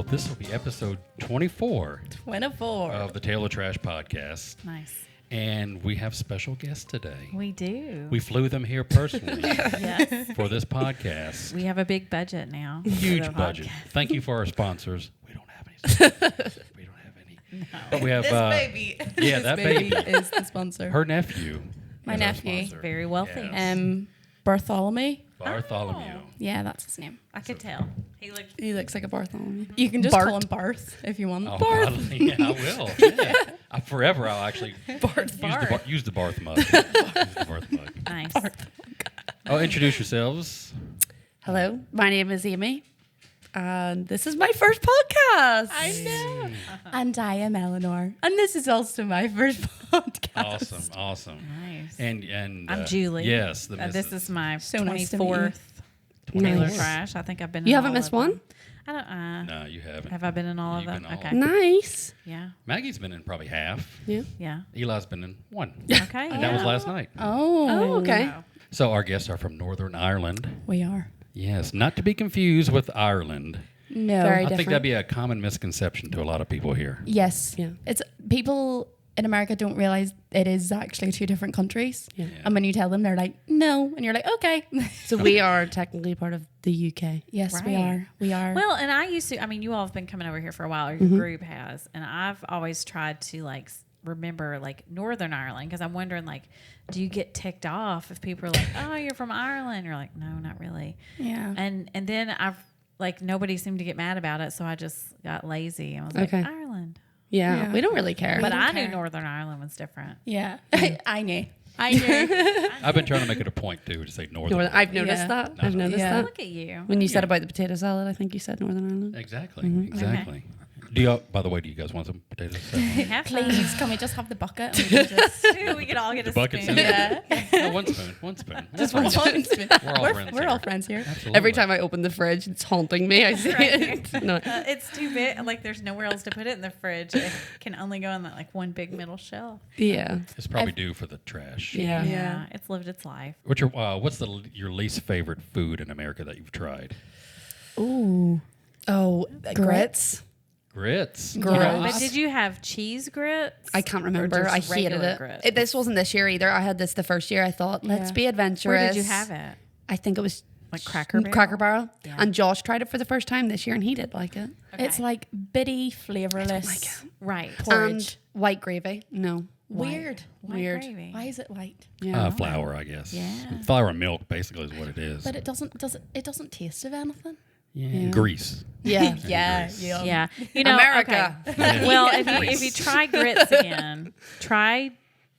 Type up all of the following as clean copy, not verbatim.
this will be episode 24 of the Tale of Trash podcast. Nice. And we have special guests today. We do. We flew them here personally Yes. for this podcast. We have a big budget now. Huge budget. Thank you for our sponsors. We don't have any. We don't have any. No. But we have This baby. Yeah, that baby is the sponsor. Her nephew. My is our nephew. sponsor. Very wealthy. Yes. Bartholomew. Bartholomew. Yeah, that's his name. I could tell. He looks like a Bartholomew. You can just call him Barth if you want. Oh, Barth. yeah, I will. Yeah. Forever, I'll actually use the Barth mug. Use the Barth mug. Nice. Oh, introduce yourselves. Hello, my name is Amy, and this is my first podcast. I know. And I am Eleanor. And this is also my first podcast. Awesome. Nice. And I'm Julie. Yes, the this is my So nice to meet you. 24th Tale of Nice. Trash. I think I've been. You in haven't all missed of them. one? I don't. No, you haven't. Have I been in all of You've them? been all Okay. of them. Nice. Yeah. Maggie's been in probably half. Yeah. Yeah. Eli's been in one. Okay. And that was last night. Oh, okay. Wow. So our guests are from Northern Ireland. We are. Yes, not to be confused with Ireland. No. Very I think different. that'd be a common misconception to a lot of people here. Yes. Yeah. It's people in America don't realize it is actually two different countries. Yeah. And when you tell them, they're like, no. And you're like, okay. So we are technically part of the UK. Yes, we Right. are. We are. Well, and I used to. I mean, you all have been coming over here for a while. Or Mm-hmm. your group has, and I've always tried to like remember like Northern Ireland because I'm wondering like, do you get ticked off if people are like, oh, you're from Ireland? You're like, no, not really. yeah. And then I've like nobody seemed to get mad about it, so I just got lazy. I was Okay. like, Ireland, Yeah, Yeah. we don't really care. but don't I care. knew Northern Ireland was different. Yeah. I knew. I knew. I've been trying to make it a point too to say Northern. I've noticed Yeah. that. I've noticed Yeah. that. Look at you. When you said about the potato salad, I think you said Northern Ireland. Exactly. Exactly. Do you? By the way, do you guys want some potatoes? Have fun. Please, can we just have the bucket? And we can just, we could all get a bucket spoon. salad. yeah. No, one spoon. One spoon. Just We're one spoon. all friends We're here. all friends here. Absolutely. Every time I open the fridge, it's haunting me. I see it. No. It's too big. Like there's nowhere else to put it in the fridge. It can only go in that like one big middle shelf. Yeah. It's probably due for the trash. Yeah. Yeah. It's lived its life. What's your least favorite food in America that you've tried? Ooh. Oh, Grits. Grits. Gross. But did you have cheese grits? I can't Or remember. just I hated regular it. grits? This wasn't this year either. I had this the first year. I thought, let's Yeah. be adventurous. Where did you have it? I think it was Like Cracker Barrel? Cracker Barrel. Yeah. And Josh tried it for the first time this year, and he did like it. It's like bitty, flavorless. like it. Right. Porridge. And white gravy. No. Weird. White Weird. gravy. Why is it white? Yeah. Flour, I guess. Yeah. Flour and milk basically is what it is. But it doesn't taste of anything. Yeah. Grease. Yeah. Yeah. Grease. Yeah. Yeah. You know, America. okay. Well, if you try grits again,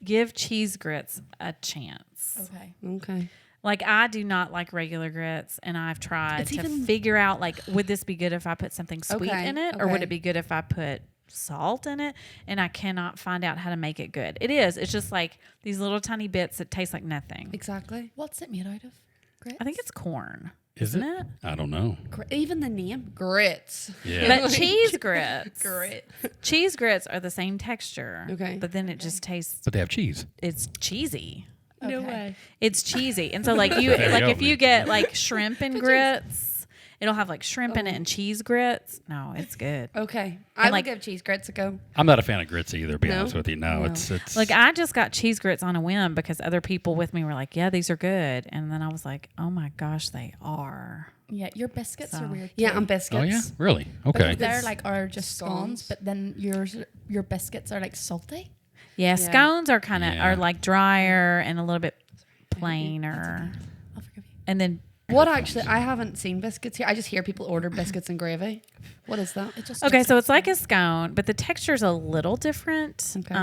give cheese grits a chance. Okay. Okay. Like I do not like regular grits, and I've tried It's to even- figure out like, would this be good if I put something sweet Okay, in it, or would okay. it be good if I put salt in it? And I cannot find out how to make it good. It's just like these little tiny bits that taste like nothing. Exactly. What's it made out of? Grits? I think it's corn, Is isn't it? I don't know. Even the name, grits. Yeah. But cheese grits, Grits. cheese grits are the same texture. Okay. But then it just tastes. But they have cheese. It's cheesy. No Okay. way. It's cheesy, and so like There you go. if you get like shrimp and grits, it'll have like shrimp in it and cheese grits. No, it's good. Okay. I would like- give cheese grits a go. I'm not a fan of grits either, to be No? honest with you. No, No. it's Like I just got cheese grits on a whim because other people with me were like, "Yeah, these are good," and then I was like, "Oh my gosh, they are." Yeah, your biscuits are weird. Yeah, too. and biscuits. Oh yeah, really? Okay. They're like are just Scones. scones, but then your biscuits are like salty. Yeah, scones are kind of Yeah. are like drier and a little bit plainer, I'll forgive you. and then What actually? I haven't seen biscuits here. I just hear people order biscuits and gravy. What is that? It just okay, so it's like a scone, but the texture's a little different. Okay.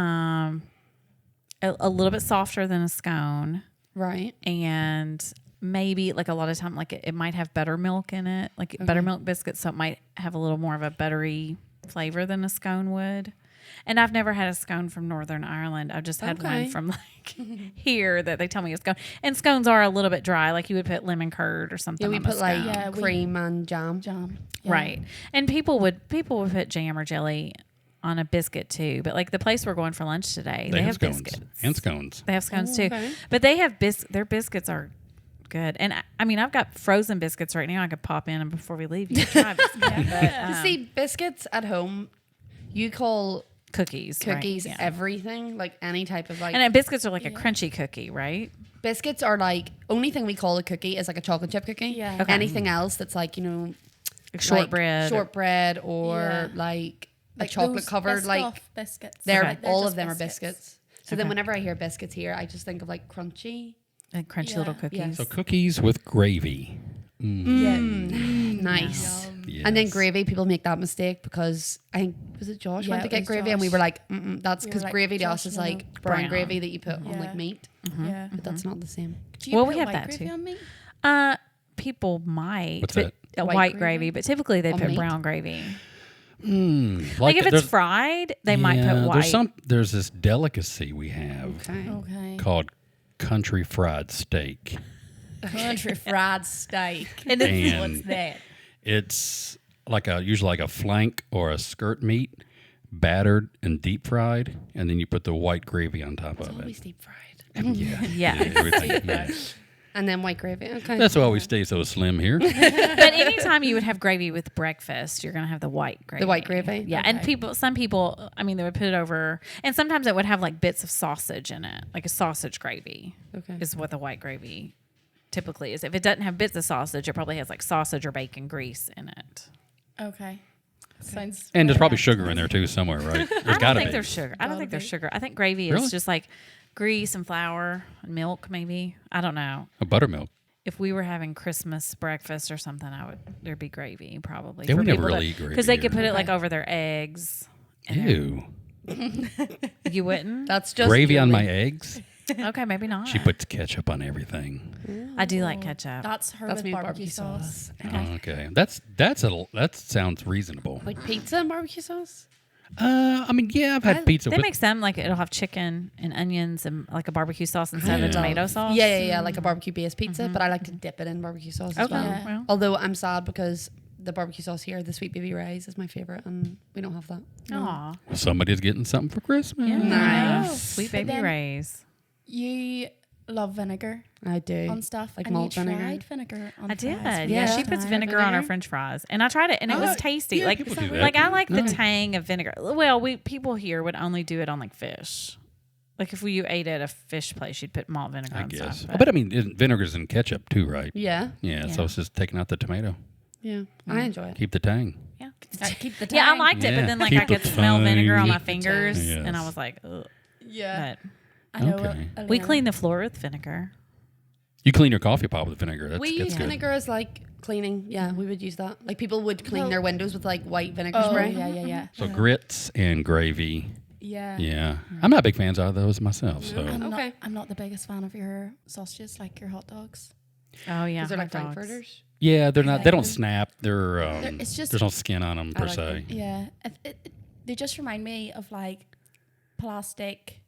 A little bit softer than a scone. Right. And maybe like a lot of time, like it might have buttermilk in it, like buttermilk biscuits. So it might have a little more of a buttery flavor than a scone would. And I've never had a scone from Northern Ireland. I've just had Okay. one from like here that they tell me is scone. And scones are a little bit dry. Like you would put lemon curd or something. Yeah, we on the put like scone. Yeah, we- cream and jam. jam. Yeah. Right. And people would put jam or jelly on a biscuit too. But like the place we're going for lunch today, they have scones biscuits. and scones. They have scones Oh, too. okay. But they have their biscuits are good. And I mean, I've got frozen biscuits right now. I could pop in and before we leave, you can try biscuits. But, See, biscuits at home, you call cookies, cookies right? Yeah. everything, like any type of like. And biscuits are like a crunchy cookie, right? Biscuits are like, only thing we call a cookie is like a chocolate chip cookie. Yeah. Okay. Anything else that's like, you know, Shortbread. shortbread or like chocolate those covered, like Biscoff biscuits. they're Okay. all just of them are biscuits. So then Okay. whenever I hear biscuits here, I just think of like crunchy. Like crunchy little cookies. Yeah. So cookies with gravy. Yeah. Nice. Yes. And then gravy, people make that mistake because I think, was it Josh Yeah, went to it get was gravy and we Josh. were like, that's We were because like, gravy to us Josh, is no, like brown brown. gravy that you put on Yeah. like meat, Yeah. but that's not the same. Do you Well, put we have white that gravy too. on meat? People might. What's but- that? White white gravy? gravy, but typically they On put meat? brown gravy. Like If it's there's- fried, they might put white. There's this delicacy we have Okay. Okay. called country fried steak. Country fried steak. And it's- And What's that? it's usually like a flank or a skirt meat, battered and deep fried, and then you put the white gravy on top of Always it. deep fried. Yeah, Yeah. everything. Yeah. And then white gravy. Okay. That's why we stay so slim here. But anytime you would have gravy with breakfast, you're going to have the white gravy. The white gravy? Yeah. And Okay. some people, I mean, they would put it over, and sometimes it would have like bits of sausage in it, like a sausage gravy Okay. is what the white gravy typically is. If it doesn't have bits of sausage, it probably has like sausage or bacon grease in it. Okay. Sounds. And there's very probably nice. sugar in there too somewhere, right? There's I don't gotta think be. there's sugar. I don't Gotta think there's be. sugar. I think gravy Really? is just like grease and flour and milk, maybe. I don't know. A buttermilk. If we were having Christmas breakfast or something, there'd be gravy probably. Yeah, for we never people really eat gravy because they could here. put it like over their eggs. and Ew. You wouldn't? That's just Gravy on yearly. my eggs? Okay, maybe not. She puts ketchup on everything. I do like ketchup. That's her That's with me with barbecue sauce. Oh, okay. That sounds reasonable. Like pizza and barbecue sauce. I mean, yeah, I've had pizza They with make some like it'll have chicken and onions and like a barbecue sauce instead of a tomato sauce. Yeah, like a barbecue based pizza. But I like to dip it in barbecue sauce as Okay. well. Yeah. Well, Although I'm sad because the barbecue sauce here, the Sweet Baby Ray's, is my favorite, and we don't have that. aw. somebody's getting something for Christmas. Yeah. Nice. Sweet But baby then- rays. You love vinegar I do. on stuff, Like and malt you vinegar. tried vinegar on I did. fries. Yeah, Yeah. she puts Tried vinegar on her vinegar? French fries, and I tried it, and it was tasty. yeah, like, people do that. like I like the No. tang of vinegar. Well, people here would only do it on like fish. Like if you ate at a fish place, you'd put malt vinegar I on guess. stuff. But I mean, vinegar's in ketchup too, right? Yeah. Yeah, so Yeah. it's just taking out the tomato. Yeah. I enjoy it. Keep the tang. yeah. Keep the Yeah, I tang. liked it, Yeah. but then like Keep I could the smell vinegar on my tang. fingers, Yes. and I was like, ugh. Yeah, But I know. Okay. we Eleanor- clean the floor with vinegar. You clean your coffee pot with vinegar. That's, We that's use good. vinegar as like cleaning. Yeah, we would use that. Like people would clean Well- their windows with like white vinegar Oh spray. yeah. So grits and gravy. Yeah. Yeah. I'm not big fans of those myself. So Okay. I'm not the biggest fan of your sausages, like your hot dogs. Oh yeah, Because they're like hot dogs. Frankfurters. yeah, they're not. They don't Okay. snap. They're. it's just- there's no skin on them per like se. them. Yeah, they just remind me of like plastic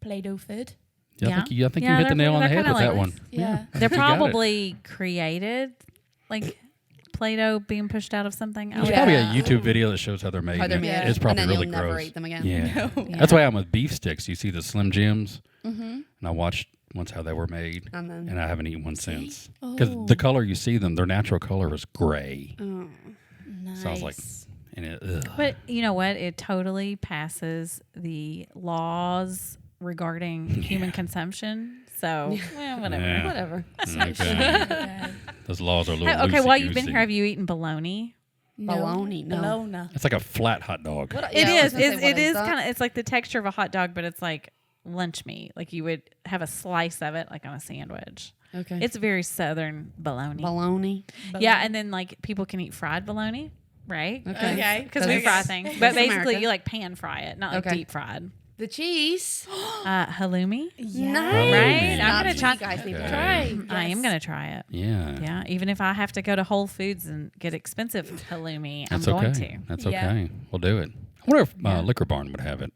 Play-Doh food. Yeah, Yeah. I think you Yeah, hit the they're- nail on the they're head kinda with that like- one. Yeah. They're You got it. probably created like Play-Doh being pushed out of something. There's Yeah. probably a YouTube video that shows how they're made. How they're and made. It's probably and then really you'll never gross. eat them again. Yeah. Yeah. That's why I'm with beef sticks. You see the Slim Jims, Mm-hmm. and I watched once how they were made, And then and I haven't eaten one since. Because Oh. the color you see them, their natural color is gray. oh. Nice. So I was like, and it, ugh. But you know what? It totally passes the laws regarding human consumption. So whatever. Yeah. Whatever. Okay. Okay. Those laws are a little Okay, while you've been loosey-goosey. here, have you eaten bologna? Bologna, no. Bologna. It's like a flat hot dog. What- It yeah, I was is. gonna say, what It is that? kind of. It's like the texture of a hot dog, but it's like lunch meat. Like you would have a slice of it, like on a sandwich. Okay. It's very southern bologna. bologna. Yeah, and then like people can eat fried bologna, right? Okay. Because we That's- fry things, but That's basically America. you like pan fry it, not like Okay. deep fried. The cheese. Halloumi. Yeah. Nice. Right? I'm That's gonna what try- You guys need to Okay. try. I am gonna try it. Yeah. Yeah, even if I have to go to Whole Foods and get expensive halloumi, That's I'm going okay. to. That's Yeah. okay. We'll do it. I wonder if Liquor Barn would have it.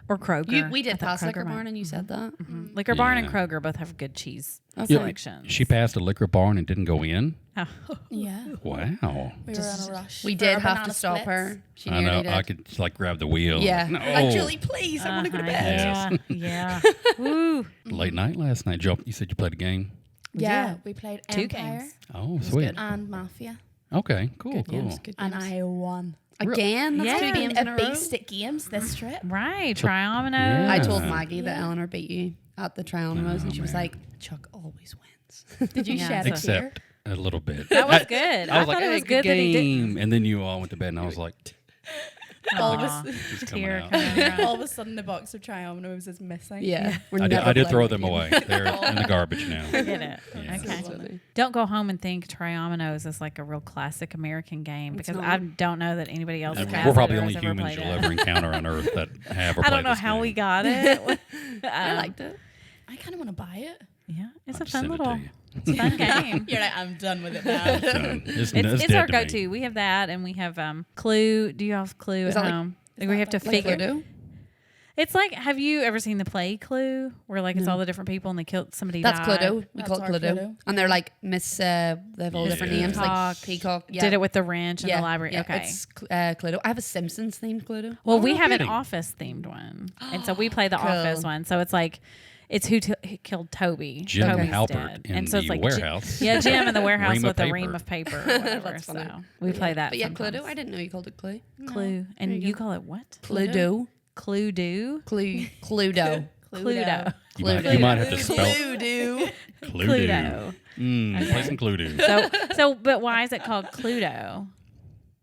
Or Kroger. We I did thought pass Liquor Kroger might. Barn, and you said that. Liquor Barn and Yeah. Kroger both have good cheese Okay. selections. She passed a Liquor Barn and didn't go in. Oh. Yeah. Wow. We were on a rush. We for did our have to banana stop splits. her. She I nearly know. did. I could like grab the wheel. Yeah. No. Like, Julie, please, I want to go to bed. Yeah, yeah. Woo. Late night last night. You said you played a game. Yeah, did. we played 2 Empire games. Oh, sweet. and Mafia, Okay, cool, cool. Games, good and games. I won. Again, that's Yeah. two games Being in a a row. beast at games this trip. Right, Triomino. Yeah. I told Maggie that Eleanor beat you at the Triominoes, and she was man. like, "Chuck always wins." Did you Yeah, shed a tear? Except a little bit. That was good. I was like, thought it hey, was good good that he did. game. And then you all went to bed, and I was like, All of Aw, a just coming tear out. coming out. All of a sudden, the box of Triominoes is missing. Yeah, we're I did never throw playing them again. away. They're in the garbage now. Get it. Yeah. Okay. Funny. Don't go home and think Triominoes is like a real classic American game because not. I don't know that anybody else And has we're it probably or the only has ever humans played you'll it. ever encounter on Earth that have or I play don't know this how game. we got it. I liked it. I kind of want to buy it. Yeah, it's I'll a just fun send it to little, you. it's a fun game. You're like, I'm done with it now. Done. It's It's dead our to me. go-to. We have that, and we have Clue. Do you have Clue Is at that like- home? is we that have to like figure. Cluedo? It's like, have you ever seen the play Clue, where like it's all the different people and they killed somebody? That's died? Cluedo. We That's call it our Cluedo. Cluedo. And they're like Miss. They have all different Yeah. names, like Peacock. Peacock. Yeah. Did it with the wrench in the library. Yeah, Okay. it's Cluedo. I have a Simpsons themed Cluedo. Well, Oh, we no have kidding. an Office themed one, and so we play the Cool. Office one. So it's like, it's who killed Toby. Jim Toby's Halpert dead. in and so it's the like warehouse. Yeah, Jim in the warehouse Ream of with a paper. ream of paper or whatever. That's funny. So we play that. But yeah, sometimes. Cluedo. I didn't know you called it Clue. Clue, and you call it what? Cluedo. Cluedo. Cluedo. Cluedo. You might have to spell Cluedo. Cluedo. Play some Cluedo. So, but why is it called Cluedo?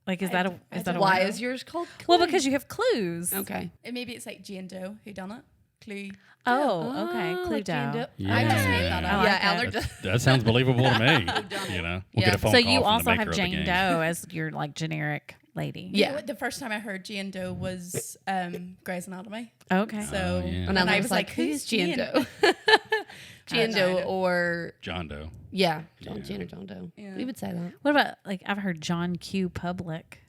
Like, is that a Why word? is yours called Clue? Well, because you have clues. Okay. Maybe it's like Jane Doe who done it. Clue. Oh, okay. like Jane Cluedo. Doe. I just made that Yeah. up. I like Yeah, that. Eleanor does. That sounds believable to me. You know, we'll Yeah. get a phone So call you from the also maker have of the Jane game. Doe as your like generic lady. You know Yeah. what? The first time I heard Jane Doe was Grey's Anatomy. Okay. So Oh, yeah. And I I was like, who's Jane Doe? Jane Doe or John Doe. yeah, Jane or John Doe. Yeah. We would say that. What about like I've heard John Q. Public.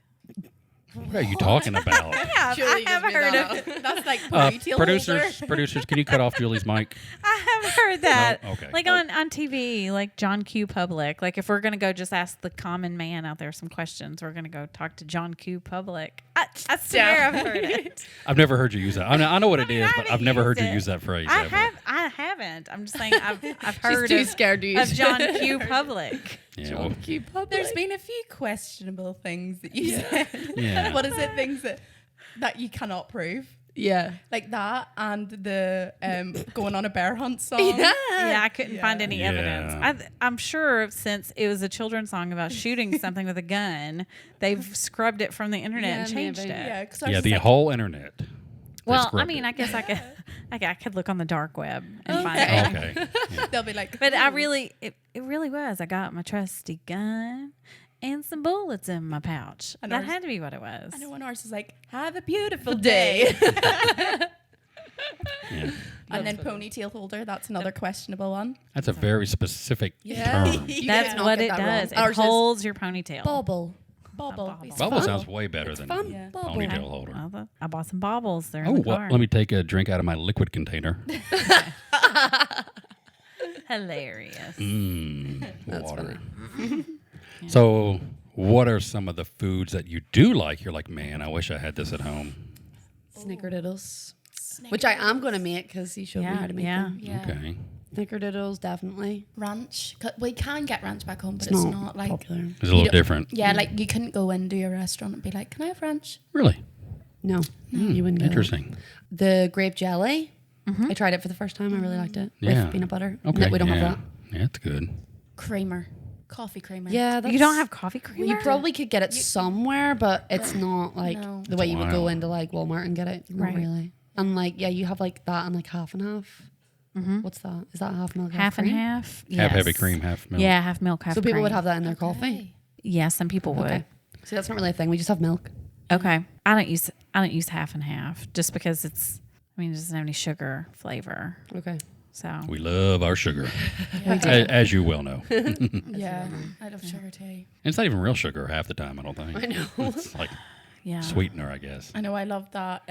What are you talking about? I have heard of that's like ponytail holder. Producers, can you cut off Julie's mic? I have heard that. No? Okay. Like on TV, like John Q. Public. Like if we're gonna go just ask the common man out there some questions, we're gonna go talk to John Q. Public. I swear I've heard it. I've never heard you use that. I know what it is, I but haven't I've never heard used you it. use that phrase. I ever. haven't. I'm just saying I've heard too of, scared to use of John Q. Public. Yeah, well, There's been a few questionable things that you said. Yeah. What is it? Things that you cannot prove. Yeah. Like that and the going on a bear hunt song. Yeah. Yeah, I couldn't find any Yeah. evidence. I'm sure since it was a children's song about shooting something with a gun, they've scrubbed it from the internet and Yeah, changed maybe. it. Yeah, 'cause I was yeah, just the like, whole internet. They Well, I scrubbed mean, it. I guess I could look on the dark web and find it. Okay. Yeah. they'll be like, But "Ooh." it really was. I got my trusty gun and some bullets in my pouch. And That ours- had to be what it was. I know one horse is like, have a beautiful day. Yeah. And then ponytail holder, that's another questionable one. That's a very specific Yeah. term. You That's cannot what get it that wrong. does. It Ours is holds your ponytail. Bobble. Bobble. Bobble. It's Bubble fun. sounds way better than Fun. Yeah. Bobble. ponytail holder. Well, I bought some baubles. They're Oh, in the car. let me take a drink out of my liquid container. Hilarious. Water. So, what are some of the foods that you do like? You're like, man, I wish I had this at home. Snickerdoodles. Which I am going to make because he showed me how to make them. Yeah. Okay. Snickerdoodles, definitely. Ranch. We can get ranch back home, but It's it's not not like. popular. It's a little don't- different. Yeah, like you couldn't go into a restaurant and be like, can I have ranch? Really? No, you wouldn't get it. Interesting. The grape jelly. I tried it for the first time. I really liked it. Yeah. With peanut butter. Okay. No, we don't yeah. have that. Yeah, it's good. Creamer. Coffee creamer. Yeah, that's, You don't have coffee creamer? You probably could get it somewhere, but it's not like No. the way you would go Wild. into like Walmart and get it. Not Right. really. And like, yeah, you have like that and like half and half. What's that? Is that half milk? half and cream? half. Half heavy Yes. cream, half milk. Yeah, half milk, half So people cream. would have that in their coffee. Yeah, some people would. Okay. See, that's not really a thing. We just have milk. Okay. I don't use half and half just because it doesn't have any sugar flavor. Okay. So We love our sugar, Yeah. as you well know. Yeah. I love sugar too. It's not even real sugar half the time, I don't think. I know. It's like yeah. sweetener, I guess. I know. I love that.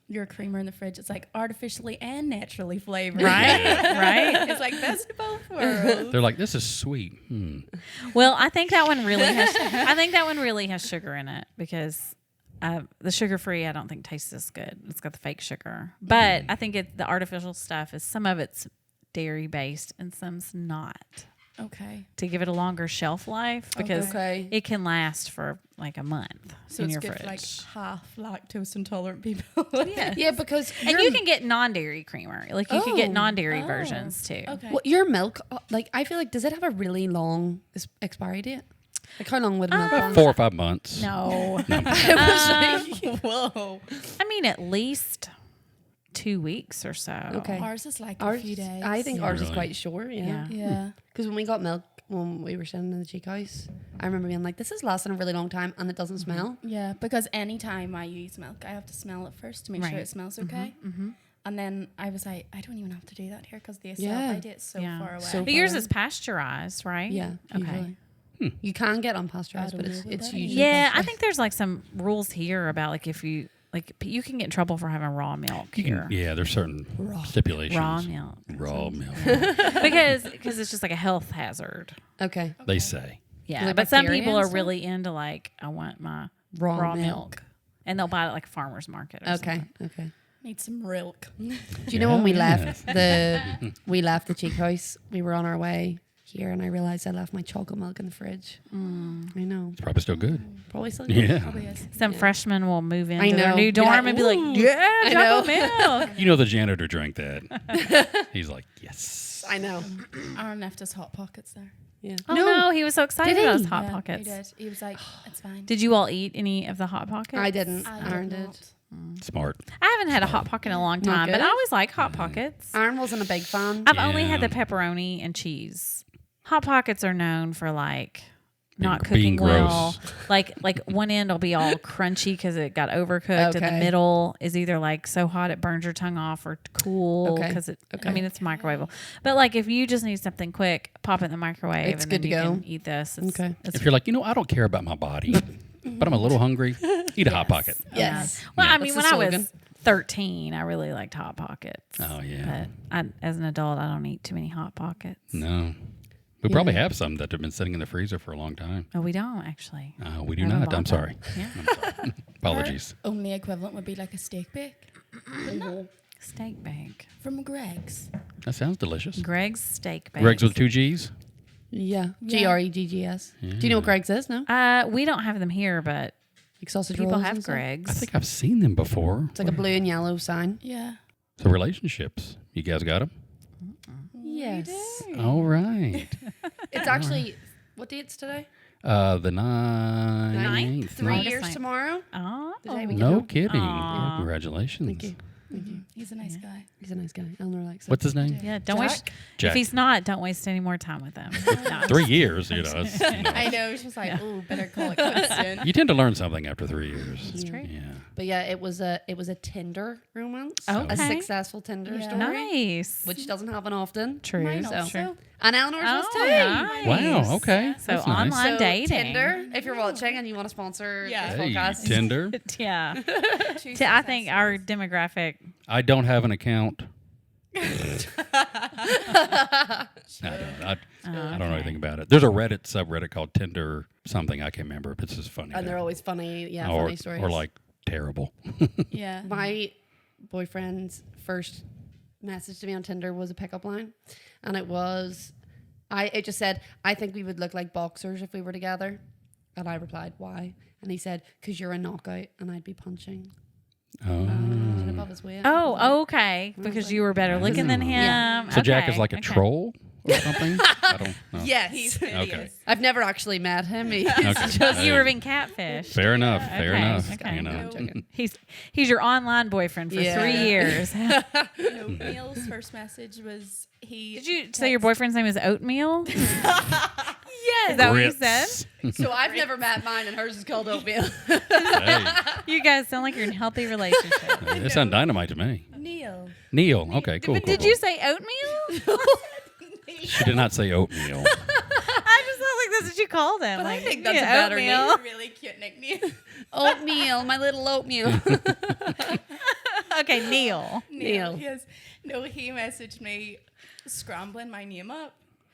Your creamer in the fridge. It's like artificially and naturally flavored. Right? Right? It's like best of both worlds. They're like, this is sweet. Well, I think that one really has sugar in it because the sugar free I don't think tastes as good. It's got the fake sugar. But I think the artificial stuff is some of it's dairy based and some's not. Okay. To give it a longer shelf life because Okay. it can last for like a month So in it's your good fridge. for like half lactose intolerant people. Yeah. Yeah, because And you can get non-dairy creamer. Like you can get Oh. non-dairy versions too. Okay. Well, your milk, like I feel like, does it have a really long expiry date? Like how long would milk last? 4 or 5 months. No. Whoa. I mean at least 2 weeks or so. Okay. Ours is like a Ours, few days. I think ours is Really? quite short. Yeah. Yeah. Because when we got milk when we were sitting in the cheek house, I remember being like, "This is lasting a really long time, and it doesn't smell." Yeah, because anytime I use milk, I have to smell it first to make sure Right. it smells okay. And then I was like, I don't even have to do that here because the Yeah. sell-by date's so Yeah. far away. So But yours far. is pasteurized, right? Yeah. Okay. Usually. You can get I unpasteurized, don't but know it's what it's that is. usually Yeah, I pasteurized. think there's like some rules here about like if you like you can get in trouble for having raw milk here. Yeah, there's certain stipulations. Raw milk. Raw milk. because it's just like a health hazard. Okay. They say. Yeah, Like but some bacteria people and are stuff? really into like I want my Raw raw milk. milk. And they'll buy it at like a farmer's market or Okay. something. Okay. Need some milk. Do you know when we Yeah. left the cheek house? We were on our way here, and I realized I left my chocolate milk in the fridge. I know. It's probably still good. Probably still good. Yeah. Probably is. Some freshmen will move into I their know. new Be like, dorm and be like, "Ooh." yeah, I know. chocolate milk. You know the janitor drank that. He's like, yes. I know. Aaron left us Hot Pockets there. Yeah. Oh no, he was so excited Did about he? his Hot Yeah, Pockets. He did. He was like, it's fine. Did you all eat any of the Hot Pockets? I didn't. I Aaron did did. not. Smart. I haven't had a Hot Pocket in a long Not time, but good? I always like Hot Pockets. Aaron wasn't a big fan. I've only had the Yeah. pepperoni and cheese. Hot Pockets are known for like not Being cooking well. gross. Like one end will be all crunchy because it got overcooked, and the Okay. middle is either like so hot it burns your tongue off, or cool Okay. because it. Okay. I mean, it's microwavable. But like if you just need something quick, pop it in the microwave, It's and good then to you go. can eat this. It's, Okay. it's If you're like, I don't care about my body, but I'm a little hungry, eat a Hot Pocket. Yes. Well, Yeah. I mean, when That's I the was slogan. 13, I really liked Hot Pockets. Oh, yeah. But as an adult, I don't eat too many Hot Pockets. No. We probably have some that have been sitting in the freezer for a long time. Oh, we don't actually. We do I haven't not. bought I'm them. sorry. Yeah. Apologies. Our only equivalent would be like a steak bake Steak bake. from Greg's. That sounds delicious. Greg's steak bake. Greg's with 2 G's? Yeah. Yeah. Greggs. Do you know what Greg's is? No. We don't have them here, but Like sausage people rolls have and stuff? Greg's. I think I've seen them before. It's like a blue and yellow sign. Yeah. So relationships. You guys got them? Yes. All right. It's actually what date's today? The 9th. 3 August years 9th. tomorrow. Oh. The day we get No home. kidding. Aw. Yeah, congratulations. Thank you. He's a nice guy. He's a nice guy. Eleanor likes him. What's his name? Yeah, don't waste. Jack? Jack. If he's not, don't waste any more time with him. No. 3 years, it's, I know. She's like, oh, better call it quits soon. you tend to learn something after 3 years. That's true. Yeah. But yeah, it was a Tinder romance. Okay. A successful Tinder Yeah. story, Nice. which doesn't happen often. True. Mine So- also. And Eleanor's was Oh, too. nice. Wow. Okay. So That's nice. online So dating. Tinder, if you're watching and you want to sponsor Yeah. this Hey, podcast, Tinder. Yeah. Two I think successes. our demographic. I don't have an account. I don't know anything about it. There's a Reddit subreddit called Tinder something. I can't remember. But it's just funny. and they're always funny. Yeah, or, funny stories. or like terrible. Yeah. My boyfriend's first message to me on Tinder was a pickup line, and it just said, "I think we would look like boxers if we were together," and I replied, "Why?" And he said, "'Cause you're a knockout and I'd be punching above his weight." Oh, okay. Because you were better looking than him. Yeah. So Jack Okay, is like a okay. troll or something. I don't know. Yes, Okay. I've never actually met him. He's Okay. just You were being catfished. Fair enough. Fair Okay, enough. okay. You know. I'm joking. He's your online boyfriend for Yeah. 3 years. No, Neil's first message was he. Did you say your boyfriend's name is Oatmeal? Yes. Is that what you Grits. said? So I've never met mine, and hers is called oatmeal. Hey, You guys sound like you're in a healthy relationship. it sounds dynamite to me. Neil. Neil. Okay. Cool. But cool, did you say oatmeal? cool. She did not say oatmeal. I just felt like that's what you called him. But like, I think that's yeah, a better oatmeal. name. Really cute nickname. Oatmeal, my little oatmeal. Okay, Neil. Neil. Yes. No, he messaged me scrambling my name up.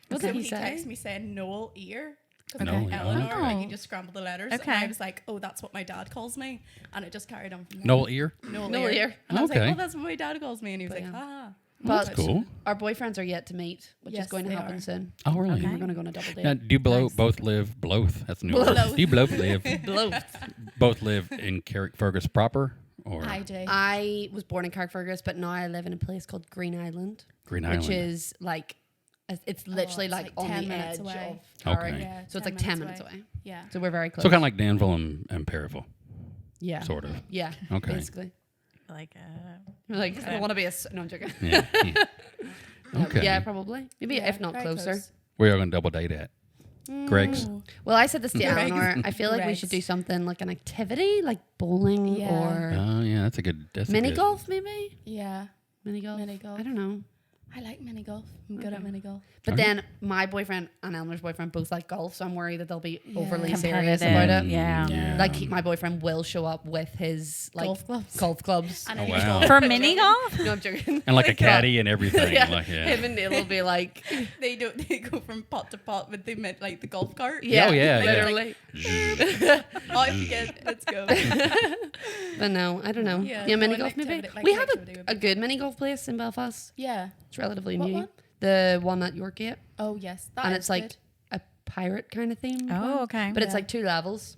What so did he he say? texted me saying Noel Ear. Because Noel like Ear, Eleanor, like he okay. just scrambled the letters. Okay. And I was like, oh, that's what my dad calls me. And it just carried on from there. Noel Ear. Noel Noel Ear. Ear. And I was Okay. like, oh, that's what my dad calls me. And he was like, yeah. ah. But That's cool. our boyfriends are yet to meet, which Yes, is going to they happen are. soon. Oh, really? Okay. We're going to go on a double date. Now, do you both live both? That's a new word. Both. Do you both live Both. both live in Carrickfergus proper or I do. I was born in Carrickfergus, but now I live in a place called Green Island, Green which Island? is like, it's literally it's like like on 10 the minutes edge away. of Carrick. Okay. Yeah, So it's like 10 minutes away. Yeah. So we're very close. So kind of like Danville and Perryville, yeah. sort of. Yeah. Okay. Basically. Like, We're like, I don't want to be no, I'm joking. Yeah. yeah. Okay. Yeah, probably. Maybe Yeah, if not very closer. close. Where are you going to double date at? Greg's? Ooh. Well, I said this to Greg's. Eleanor. I feel like we Greg's. should do something like an activity, like bowling Yeah. or Oh, yeah. That's a good. That's mini a good, golf, maybe. Yeah. Mini golf. Mini golf. I don't know. I like mini golf. I'm good at mini golf. But Okay. then my boyfriend and Eleanor's boyfriend both like golf, so I'm worried that they'll be Yeah. overly serious about Competitive, it. yeah. Yeah. Like my boyfriend will show up with his like Golf clubs. Golf clubs. And Oh, I need wow. golf. for mini golf? No, I'm joking. And like a Like that. caddy and everything. Yeah. Like, yeah. Him and Neil will be like, They go from pot to pot with like the golf cart. yeah, Oh, yeah, yeah. literally. Oh, if you get, let's go. But no, I don't know. Yeah, Yeah, no, mini an golf maybe. activity- like We an have activity would a be good mini golf place in Belfast. Yeah. It's relatively What new. one? The one at Yorkgate. Oh yes. That And is it's like good. a pirate kind of theme. Oh, okay. But it's Yeah. like 2 levels.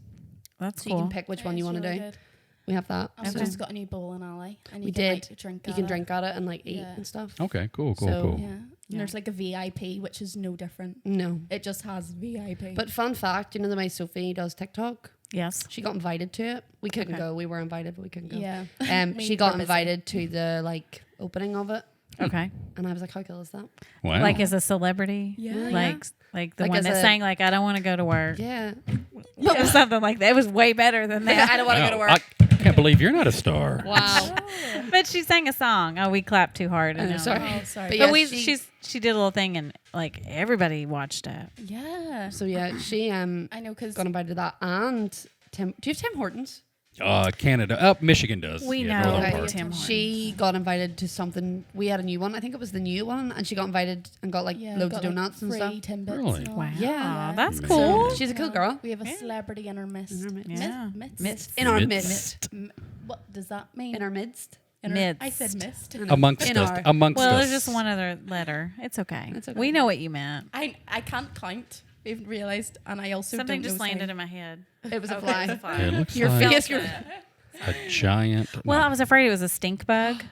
That's So cool. you can pick which one It you is want to really do. good. We have that. I've So just got a new bowling alley, and you we can did. like drink. You at can it. drink at it and like eat Yeah. and stuff. Okay, cool, cool, So- cool. Yeah. And there's like a VIP, which is no different. No. It just has VIP. But fun fact, you know the way Sophie does TikTok? Yes. She got invited to it. We couldn't Okay. go. We were invited, but we couldn't go. yeah. She Me got purposely. invited to the like opening of it, Okay. and I was like, "How cool is that?" Wow. Like as a celebrity? Yeah. Like the Like one as that's a- saying like, I don't want to go to work. Yeah. Or something like that. It was way better than that. I don't want to go to Wow, work. I can't believe you're not a star. Wow. But she sang a song. Oh, we clapped too hard. And Oh, now- sorry. Oh, sorry. But But yeah, she did a little thing and like everybody watched it. Yeah. So yeah, she I know because got invited to that, and Tim. Do you have Tim Hortons? Canada. Michigan does. We yeah, know northern Okay. part. Tim Hortons. She got invited to something. We had a new one. I think it was the new one, and she got invited and got like yeah, loads got, of donuts and free stuff. Timbits Really? and all. Wow. Yeah. That's So cool. She's a cool girl. We have a Yeah. celebrity in our midst. In our midst. Yeah. Midst. In our Midst. midst. What does that mean? In our midst. In our- I Midst. said mist. Amongst In us. our- Amongst Well, us. there's just one other letter. It's okay. It's okay. We know what you meant. I can't count. We've realized, and I also Something don't just know landed sign. in my head. It was a Okay, fly. it's a fly. It looks Your like face. Your, a giant. Well, no. I was afraid it was a stink bug.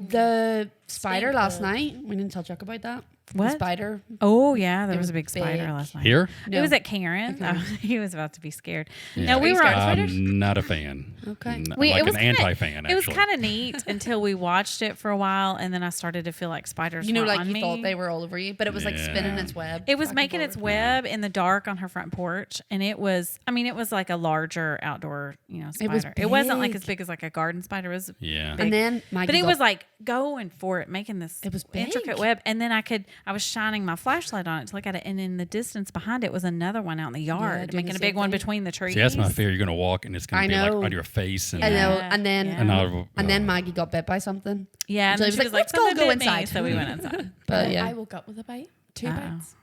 the spider Stink last bug. night. We didn't tell Chuck about that. The What? spider. Oh yeah, there It was was a big spider big. last night. Here? It was at Karen. Okay. Oh, he was about to be scared. Yeah. No, Are we you were. scared of On, spiders? I'm not a fan. Okay. N- We- like it was an kinda- anti-fan, it was actually. kind of neat until we watched it for a while, and then I started to feel like spiders. You know, were like on you me. thought they were all over you, but it was like spinning Yeah. its web. It was back and making its forward. web in the dark on her front porch, and it was. I mean, it was like a larger outdoor, spider. was It wasn't like big. as big as like a garden spider. It was, Yeah. big. And then Maggie but it got- was like going for it, making this. It was intricate big. web, and then I was shining my flashlight on it to look at it, and in the distance behind it was another one out in the yard, doing making the a big same one thing. between the trees. See, that's my fear. You're going to walk and it's going I to be like know. on your face. And I know. Yeah. And then Yeah. And I'll, and then Maggie got bit by something. Yeah, and So then he she was was like, like, "Let's go "Something go bit me," inside." So we went inside. But yeah. I woke up with a bite. 2 Uh-oh. bites.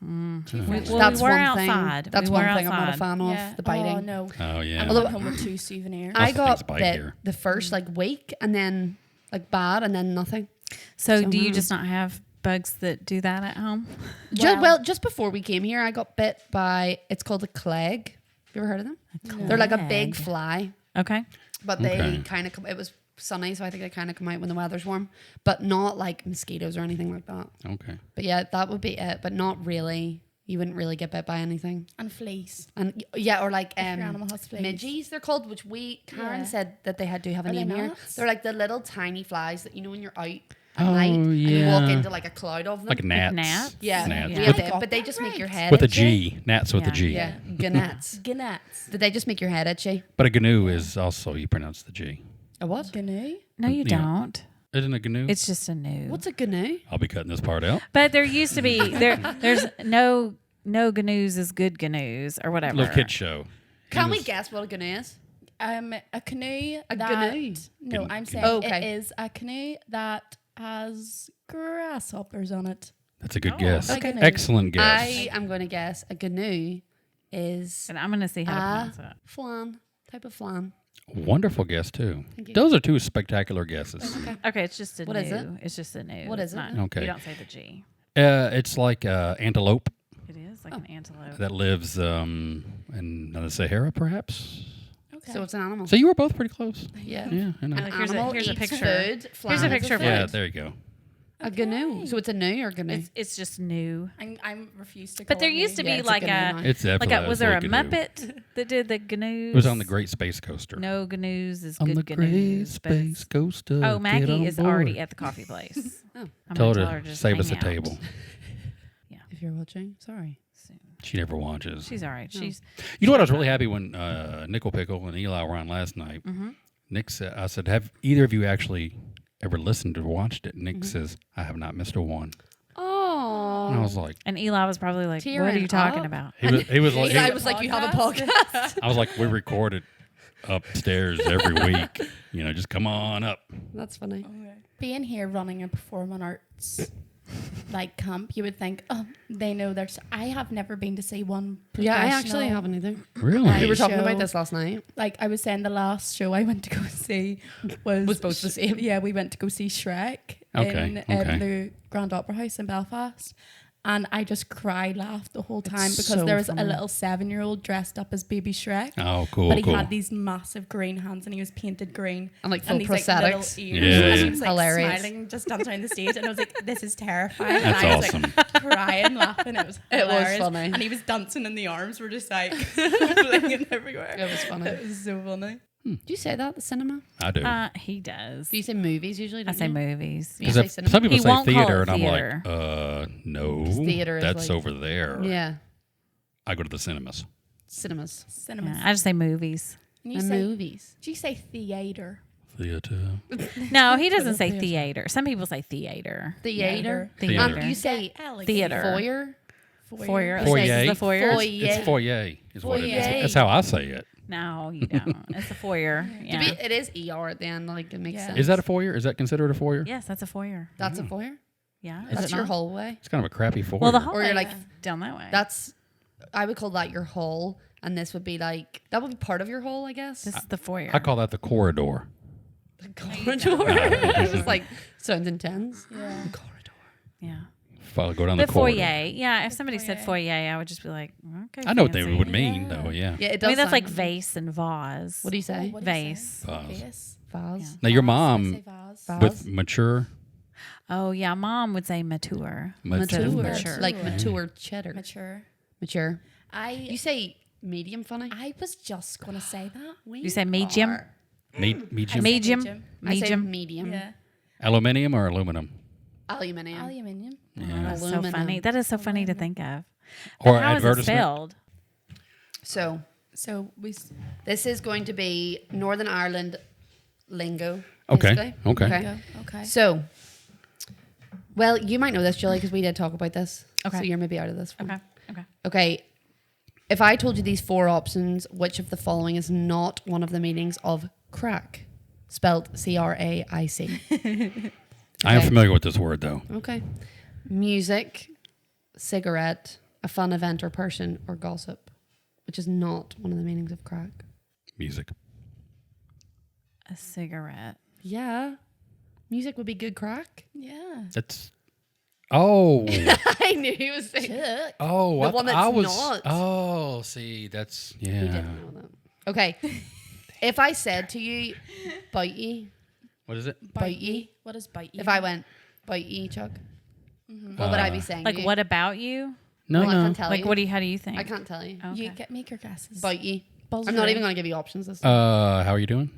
Well, That's we were one outside. thing. That's We one were thing I'm not a outside. fan of. Yeah. The biting. Oh no. Oh, yeah. I went home with 2 souvenirs. I Lots of things got bite bit here. the first like week, and then like bad, and then nothing. So, So do you now- just not have bugs that do that at home? Just before we came here, I got bit by. It's called a clegg. Have you ever heard of them? They're like a big Clegg. fly, Okay. but they Okay. kind of come. It was sunny, so I think they kind of come out when the weather's warm, but not like mosquitoes or anything like that. Okay. But yeah, that would be it. But not really. You wouldn't really get bit by anything. And fleas. And yeah, or like If your animal has fleas. midgies, they're called, which Karen Yeah. said that they had to have a Are they name here. gnats? They're like the little tiny flies that when you're out at Oh, night and you walk yeah. into like a cloud of them. Like gnats. gnats? yeah, Gnats. we Yeah. have I them, got but they that just make right. your head With a itchy. G. Gnats with a Yeah. G. Yeah, gnats. Gnats. Did they just make your head itchy? But a GNU is also, you pronounce the G. A what? Gnu. No, you Yeah. don't. Isn't a GNU? It's just a new. What's a gnu? I'll be cutting this part out. But there used to be there's no GNUs is good GNUs or whatever. Little kid show. Can we was- guess what a gnu is? A canoe. A that, canoe? No, Gnu- I'm saying Oh, okay. it is a canoe that has grasshoppers on it. That's a good Oh, guess. okay. Excellent guess. I am going to guess a gnu is And I'm gonna see how to a pronounce it. flan, type of flan. Wonderful guess, too. Thank you. Those are two spectacular guesses. Okay, it's just a What new. is it? It's just a new. What It's is it? not- Okay. You don't say the G. It's like antelope It is like an antelope. that lives in the Sahara, perhaps. Okay. So it's an animal. So you were both pretty close. Yeah. Yeah, I know. An Here's a- animal here's a eats picture. food. Here's a flies picture with of Yeah, food. there you go. A gnu. So it's a gnu or gnu? It's just new. I'm refused to. But call there it used to new. be it's a like GNU a now. It's definitely like a was there a GNU. Muppet that did the GNUs? It was on the Great Space Coaster. No GNUs is On the good Great GNUs. but Space it's- Coaster. Oh, get Maggie on is board. already at the coffee place. Oh. I'm Told gonna her tell her to save us a hang out table. If you're watching, sorry. soon. She never watches. She's all right. No. She's You know what? I was really happy when Nickel Pickle and Eli were on last night. Mm-hmm. Nick said, "I said, have either of you actually ever listened or watched it?" Nick Mm-hmm. says, "I have not missed a one." Oh. And I was like, and Eli was probably like, "What are Tearing you talking up. about?" he was like, Eli was like, you have a podcast. I was like, we record it upstairs every week. You know, just come on up. That's funny. Being here running a performing arts like camp, you would think, oh, they know there's. I have never been to see one. Yeah, I actually professional- haven't either. Really? We were talking show. about this last night. Like I was saying, the last show I went to go see was both the same. Yeah, we went to go see Shrek Okay, in okay. the Grand Opera House in Belfast. And I just cried, laughed the whole time because so there was funny. a little 7-year-old dressed up as baby Shrek. Oh, cool, But he cool. had these massive green hands and he was painted green. And, like, full these, prosthetics. little Yeah, ears. And yeah. he was like Hilarious. smiling, just dancing around the stage. And I was like, this is terrifying. That's and I was awesome. like crying, laughing. It was It was hilarious. funny. And he was dancing and the arms were just like flinging everywhere. It was funny. It was so funny. Do you say that, the cinema? I do. He does. Do you say movies usually? I don't say you? movies. You Because say cinema? some people He say won't call theater, it and theater. I'm like, no, theater is that's like- over there. Yeah. I go to the cinemas. Cinemas. Cinema. Yeah, I just say movies. And you And say, movies. do you say theater? Theater. No, he doesn't say theater. Some people say theater. Theater. Theater. You say Theater. foyer? Foyer. Foyer. This is the foyer. Foyer. It's foyer. Is what it is. Foyer. That's how I say it. No, you don't. It's a foyer. Yeah. It is ER at the end. Like, it makes Yeah. sense. Is that a foyer? Is that considered a foyer? Yes, that's a foyer. That's a foyer? Yeah. Is That's it your not? hallway? It's kind of a crappy foyer. Well, the Or hallway you're like, down that way. that's, I would call that your hall. And this would be like, that would be part of your hall, I guess. This is the foyer. I call that the corridor. The corridor. It's just like, sounds intense. Yeah. The corridor. Yeah. If I go down the The corridor. foyer. Yeah. If somebody said foyer, I would just be like, okay. I know what they fancy. would mean, though. Yeah. Yeah, it I does. mean, that's like sound- vase and vase. What do you say? What do you Vase. say? Vase. Vase. Vase. Now your I mom say vase. Vase. with mature. Oh, yeah. Mom would say mature. Mature. Mature. Like mature cheddar. Mature. Mature. You You say medium funny? I was just gonna say that. You say medium? Are. Medium. Medium. medium. I say Medium. medium. Yeah. Aluminium or aluminum? Aluminium. Aluminium. That's so Aluminum. funny. That is so funny to think of. Or But how is it advertisement? spelled? So So this is going to be Northern Ireland lingo. Okay, basically. okay. go. Okay. So, well, you might know this, Julie, because we did talk about this. Okay. So you're maybe out of this one. Okay. Okay. Okay. If I told you these 4 options, which of the following is not one of the meanings of crack? Spelled CRAIC. I am Okay. familiar with this word, though. Okay. Music, cigarette, a fun event or person, or gossip, which is not one of the meanings of crack. Music. A cigarette. Yeah. Music would be good crack. Yeah. That's. Oh. I knew he was saying. Chuck. Oh. The I, one I that's was. not. Oh, see, that's. He Yeah. didn't know that. Okay. If I said to you, bitey, What is it? bitey. What is bite? If I went, bitey, Chuck, what would I be saying? Like to you? what about you? No, Well, I no. can't tell Like you. what do you? How do you think? I can't tell you. Okay. You get make your guesses. Bitey. Buzz I'm not ring. even going to give you options this time. How are you doing?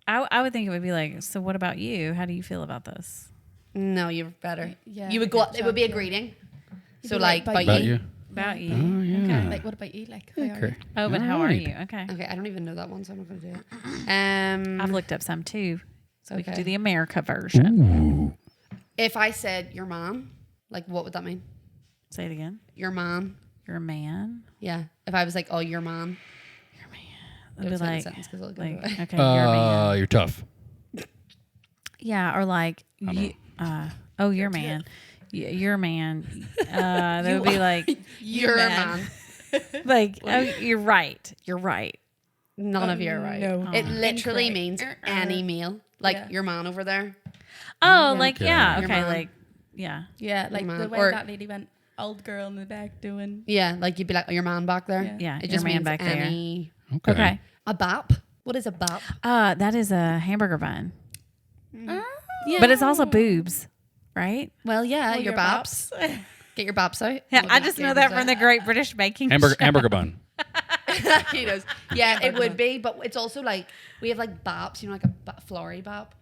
I would think it would be like, so what about you? How do you feel about this? No, you're better. Yeah, You would okay, go. It would be a Chuck, yeah. greeting. You'd So be like, like, About bitey. you? About you. Oh, yeah. Okay. Like what about you? Like how are Okay. you? Oh, but how are Alright. you? Okay. Okay, I don't even know that one, so I'm not going to do it. I've looked up some too. So we could Okay. do the America version. Ooh. If I said your mom, like what would that mean? Say it again. Your mom. You're a man. Yeah. If I was like, oh, your mom. It'd be Don't say the like, sentence 'cause it'll give like it away. okay, you're a man. You're tough. Yeah, or like, you, oh, you're a man. You're a man. That would be like, You're a man. like, oh, you're right. You're right. None of you are right. no. It literally means Incorrect. any meal. Like Yeah. your man over there. Oh, Yeah. like Okay. yeah, Your okay, mom. like yeah. Yeah, like man. the way Or- that lady went, old girl in the back doing. Yeah, like you'd be like, oh, your man back there. Yeah. Yeah, It your just man means back there. any. Okay. Okay. A bap. What is a bap? That is a hamburger bun, Yeah. but it's also boobs, right? Well, yeah, Well, your baps. Get your baps out. Yeah, We'll I get just your know that baps from the out. Great British Baking Hamburger bun. He knows. Yeah, it would be, but it's also like we have like baps, you know, like a flory bap.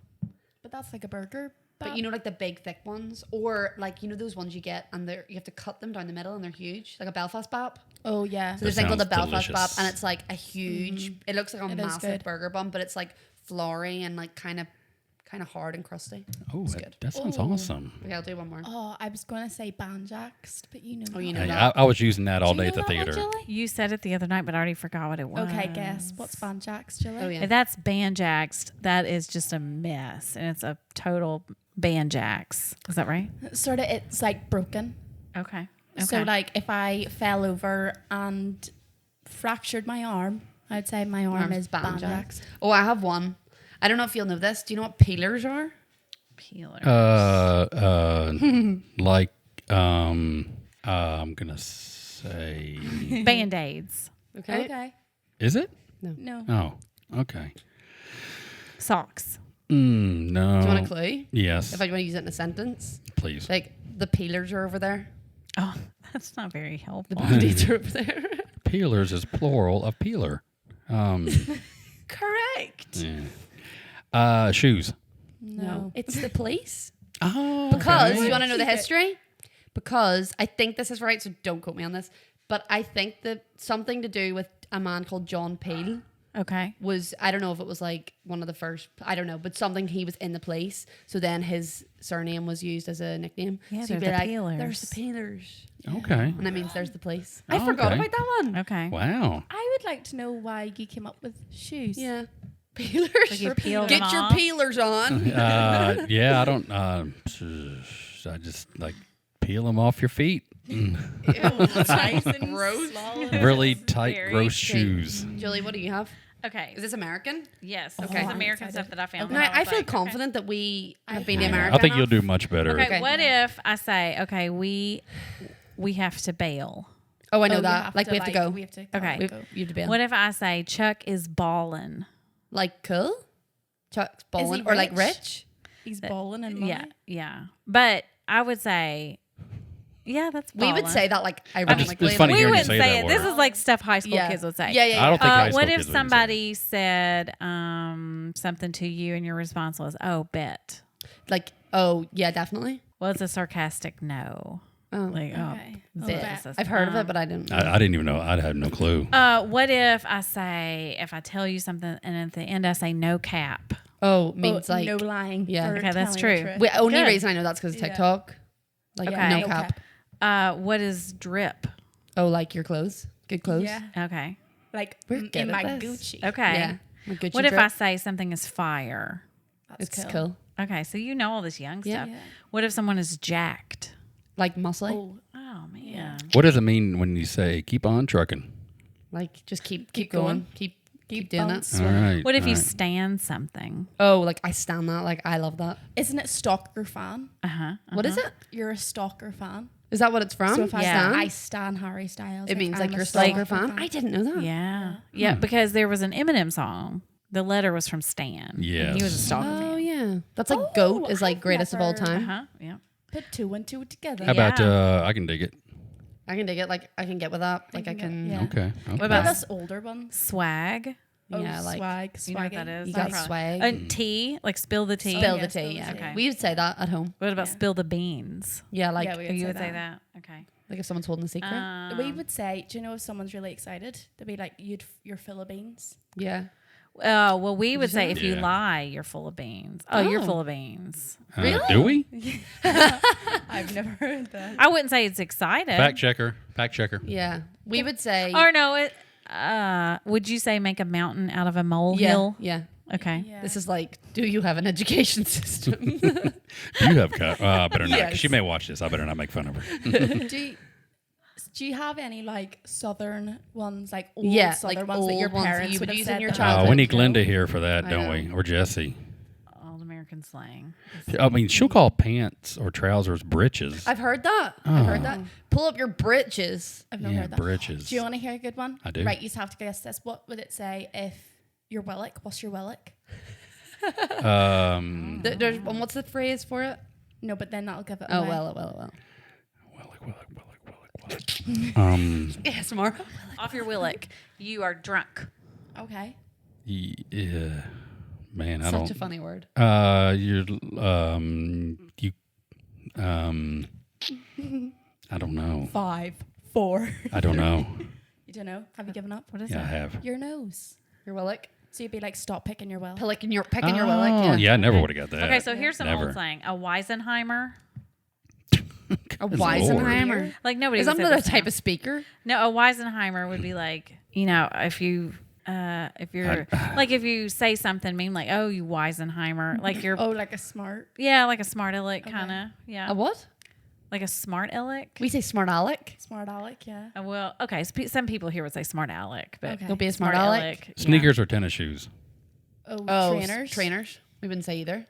But that's like a burger. But you know, like the big thick ones, or like you know those ones you get, and you have to cut them down the middle, and they're huge, like a Belfast bap. Oh yeah. So there's like called the sounds Belfast delicious. bap, and it's like a huge. It looks like a It is massive good. burger bun, but it's like flory and like kind of hard and crusty. Oh, It's that, good. that sounds Oh. awesome. Okay, I'll do one more. Oh, I was gonna say banjaxed, but you know. Oh, you that. know Hey, that. I was using that all Do you day at know the that one, theater. Julie? You said it the other night, but I already forgot what it was. Okay, guess what's banjaxed, Julie? Oh yeah. If that's banjaxed, that is just a mess, and it's a total banjax. Is that right? Sort of, it's like broken. Okay. So like, if I fell over and fractured my arm, I'd say my arm Arm's is banjaxed. Oh, I have one. I don't know if you'll know this. Do you know what peelers are? peeler. Like I'm gonna say, Band-aids. Okay. Okay. is it? No. Oh, okay. Socks. No. Do you want a clue? Yes, If I want to use it in a sentence, please. like the peelers are over there. Oh, that's not very The helpful. band-aids are over there. Peelers is plural of peeler. Correct. Yeah. Shoes. No. It's the police. Oh, Because okay. you want to know the history? Because I think this is right, so don't quote me on this. But I think that something to do with a man called John Peel Okay. was, I don't know if it was like one of the first, I don't know, but something he was in the police. So then his surname was used as a nickname. Yeah, so you'd they're be the like, peelers. there's the peelers. Okay. And that means there's the police. Oh, I forgot okay. about that one. Okay. Wow. I would like to know why you came up with shoes. Yeah. Peelers. Like you peel Get them your off? peelers on. Yeah, I don't. I just like peel them off your feet. Nice and Gross. Really tight, very gross thick. shoes. Julie, what do you have? Okay. Is this American? Yes. Okay. Okay. This I'm American excited. stuff that I found. No, when I was feel like, confident that we have been I know. American. I think you'll enough. do much better. Okay. Okay. What if I say, okay, we have to bail? Oh, I know Oh, that. Like we have to go. We have to Okay. go. You have to be What if I say Chuck is ballin'? like cool. Chuck's balling he or like rich? rich. He's balling and money. Yeah. Yeah. But I would say, yeah, that's We would ballin'. say that like ironically. it's funny We hearing you wouldn't say say that it. This word. is like stuff high school Yeah. kids would say. Yeah, yeah. I don't think high school what kids if would even say somebody said something to you and your response was, "Oh, bet"? Like, oh yeah, definitely. Well, it's a sarcastic no. Oh, Like, Okay. oh, Bet. bet. I've heard of it, but I didn't. I didn't even know. I had no clue. What if I say, if I tell you something and at the end I say no cap? oh, means Oh, like no lying. Yeah. or Okay, that's telling the true. truth. Wait, only Good. reason I know that's because Yeah. TikTok. Like Okay. no No cap. cap. What is drip? Oh, like your clothes. Good clothes. Yeah. Okay. Like We're in good at my this. Gucci. Okay. Yeah. My Gucci What if drip. I say something is fire? That's It's cool. Okay, so you know all this young Yeah. stuff. Yeah. What if someone is jacked? Like muscly. Oh, Oh man. What does it mean when you say keep on trucking? Like just keep Keep going. going. Keep doing it. bounce. All right. What if all you right. stand something? Oh, like I stand that. Like I love that. isn't it stalker fan? What is it? You're a stalker fan. Is that what it's from? So if I Yeah. say I stan Harry Styles, it means like I'm you're a stalker stalker fan. I didn't know that. Yeah. Yeah, because there was an Eminem song. The letter was from Stan. and He was a Yes. stalker Oh fan. yeah, that's like Oh, goat is like I've greatest of all never- time. Uh-huh. Yeah. Put two and two together. How about Yeah. I can dig it. I can dig it. Like I can get with that. Like I can. Yeah. Okay. What What about us older ones? swag? Yeah, oh, like swag. You know what that Swagging. is? you got Probably. swag. Tea, like spill the tea. Spill yeah, the spill tea. the Yeah. tea. Okay. We would say that at home. What about Yeah. spill the beans? Yeah, like Yeah, we Oh, you would say that? Okay. like if someone's holding a secret. We would say, do you know if someone's really excited? They'd be like, you're full of beans. Yeah. Well, we would say if you Yeah. lie, you're full of beans. Oh, you're Oh. full of beans. Do we? I've never heard that. I wouldn't say it's excited. Fact checker. Fact checker. Yeah. We would say. Or no, it. Would you say make a mountain out of a yeah. molehill? Yeah. Okay. Yeah. This is like, do you have an education system? You have cut. I better not. 'Cause Yes. She may watch this. I better not make fun of her. Do you, Do you have any like southern ones, like old Yeah, southern like ones that your old ones that parents you would have use said in your that? childhood? We need No? Glenda here for that, I don't know. we? Or Jesse. Old American slang. I mean, she'll call pants or trousers britches. I've heard that. I've heard that. Pull up your britches. I've not Yeah, heard that. britches. Do you want to hear a good one? I do. Right, you just have to guess this. What would it say if you're Willick? What's your Willick? There's, and what's the phrase for it? No, but then that'll give it Oh, away. well. Willick. Yes, more. Off your willick. You are drunk. Okay. Yeah, man, I Such don't. a funny word. I don't know. 5, 4. I don't know. You don't know? Have you given up? What is Yeah, I that? have. Your nose. Your willick. So you'd be like, stop picking your will. Picking your willick. Oh, Yeah. yeah, I never would have got that. Okay, so here's some Never. old slang. A Weisenheimer. A Good Weisenheimer. Like nobody Is would that say another this type now. of speaker? No, a Weisenheimer would be like, you know, if you're like if you say something mean like, oh, you Weisenheimer, like you're Oh, like a smart. yeah, like a smart aleck kind of yeah, A what? like a smart aleck. We say smart aleck. Smart Alec, yeah. Well, okay, some people here would say smart aleck, but Okay. Don't be a smart aleck. yeah. Sneakers or tennis shoes? Oh, trainers. Trainers. We wouldn't say either.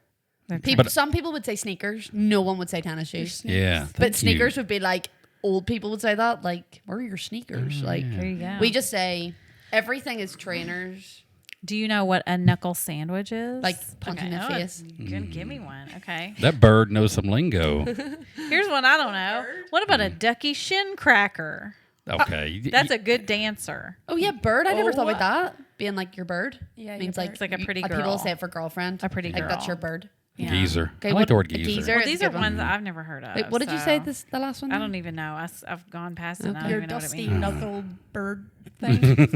They're People, some people would say sneakers. No one would say tennis shoes. Yeah, But thank sneakers you. would be like old people would say that. Like, where are your sneakers? Like, There you go. we just say everything is trainers. Do you know what a knuckle sandwich is? Like punching the oh, face. You can give me one. Okay. That bird knows some lingo. Here's one I don't know. What about a ducky shin cracker? Okay, That's a good dancer. Oh yeah, bird. I never thought Oh. about that. Being like your bird. Yeah, means your like bird. It's like a pretty People girl. say it for girlfriend. A pretty Like that's girl. your bird. Yeah. geezer. Okay, I like what- the word a geezer. geezer? Well, It's a these are good one. ones I've never heard of. Wait, what did you so say? This the last one. I don't even know. I've gone past it. And I don't Okay. even Your know what it dusty means. knuckle bird thing.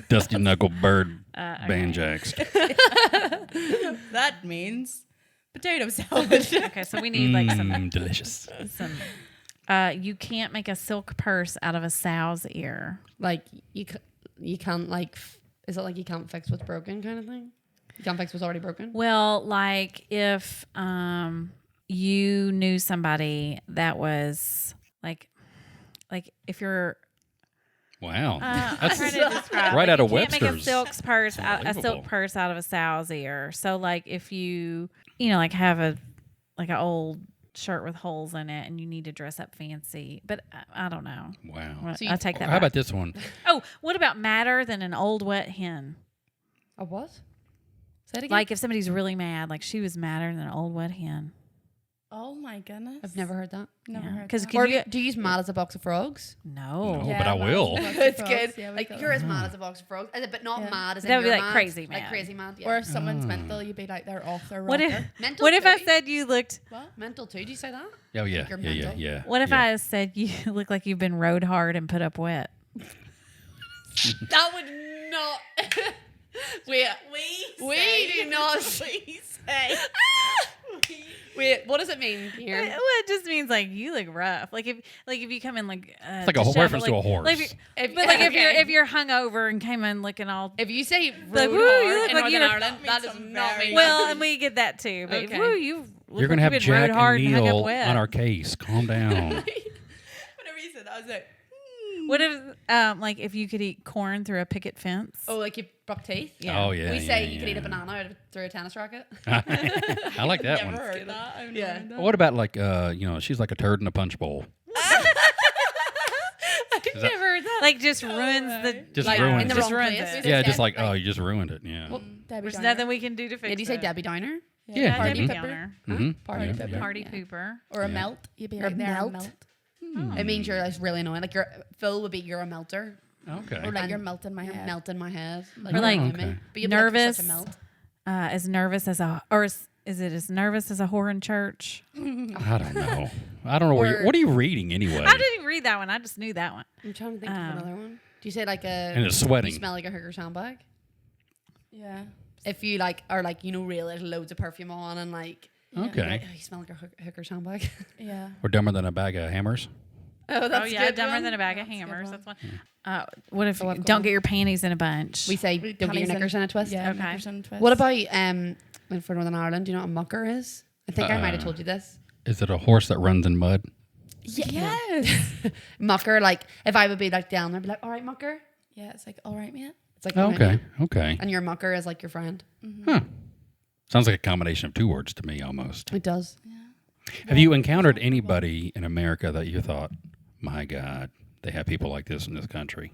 Dusty knuckle bird Okay. banjaxed. That means potato salad. Okay, so we need like Delicious. some. You can't make a silk purse out of a sow's ear. Like you can't like. Is it like you can't fix what's broken kind of thing? You can't fix what's already broken. Well, like if you knew somebody that was like if you're Wow. I'm That's trying to describe. right like, out of you can't make a Webster's. silk Unbelievable. purse out of a sow's ear. So like if you like have an old shirt with holes in it and you need to dress up fancy, but I don't know. wow. So you- I take that. How back. about this one? Oh, what about madder than an old wet hen? A what? Say it again. Like if somebody's really mad, like she was madder than an old wet hen. Oh my goodness. I've never heard that. Never Yeah. heard 'Cause that. can Or you- do you use mad as a box of frogs? No. No. but I will. It's good. Yeah, Like you're as mad as a box of frogs, but not Yeah. mad as in That would be you're like mad. crazy Like mad. crazy mad. Or Yeah. if someone's mental, you'd be like their author. What if rocker. Mental what if I too? said you looked? What? Mental too? Do you say that? Oh yeah, You're yeah, yeah, mental. yeah. What if yeah. I said you look like you've been rode hard and put up wet? That would not. Wait, we do not. We say. Wait, what does it mean here? Well, it just means like you look rough. Like if you come in like It's like a reference to a horse. Like, If- but like okay. if you're hungover and came in looking all If you say Like, road woo, you hard look in like Northern you're- Ireland, that does some not very- mean well, and we get that too. But Okay. woo, you look You're gonna like have you've been rode Jack hard and hung up Neil wet. on our case. Calm down. Whenever you said that, I was like, What if like if you could eat corn through a picket fence? Oh, like you broke teeth? Yeah. Oh yeah. We yeah, say yeah. you could eat a banana out of, through a tennis racket. I like that never one. heard that. I've never Yeah. heard that. What about like she's like a turd in a punch bowl. Is that- Never heard that. Like just ruins the Just like ruins in the it. wrong ruins place. it. We Yeah, said just like like, you just ruined it. Yeah. Debbie There's Downer. nothing we can do to fix Did you say it. Debbie Downer? Yeah, Debbie Debbie Downer. Mm-hmm. Party yeah, pepper. yeah. Party pooper. Or a Yeah. melt. You'd be Or like, they're a melt. melt. It means you're like really annoying. Like Phil would be you're a melter. Okay. Or like And you're melting my You're head. melting my head. Or like annoying me. okay. But you'd be like, you're nervous. such a melt. As nervous as a or is it as nervous as a whore in church? I don't know. I don't know Or- what are you reading anyway? I didn't read that one. I just knew that one. I'm trying to think of another one. Do you say like And it's you sweating. smell like a hooker's handbag? Yeah. If you like are like really there's loads of perfume on and like Okay. like, oh, you smell like a hooker's handbag. Yeah. We're dumber than a bag of hammers. Oh, Oh yeah, dumber one. than a bag of That's a good hammers. one. That's one. What if Oh, you I've got don't one. get your panties in a bunch? We say don't get your Panties knickers in a twist. Yeah. Okay. knickers and twist. What about for Northern Ireland? Do you know what a mucker is? I think I might have told you this. Is it a horse that runs in mud? Yes. Mucker, like if I would be like down there, I'd be like, all right, Mucker. Yeah, it's like, all right, mate. It's like, all right, Okay. mate. Okay. And your Mucker is like your friend. Huh. Sounds like a combination of 2 words to me almost. It does. Have you encountered anybody in America that you thought, my God, they have people like this in this country?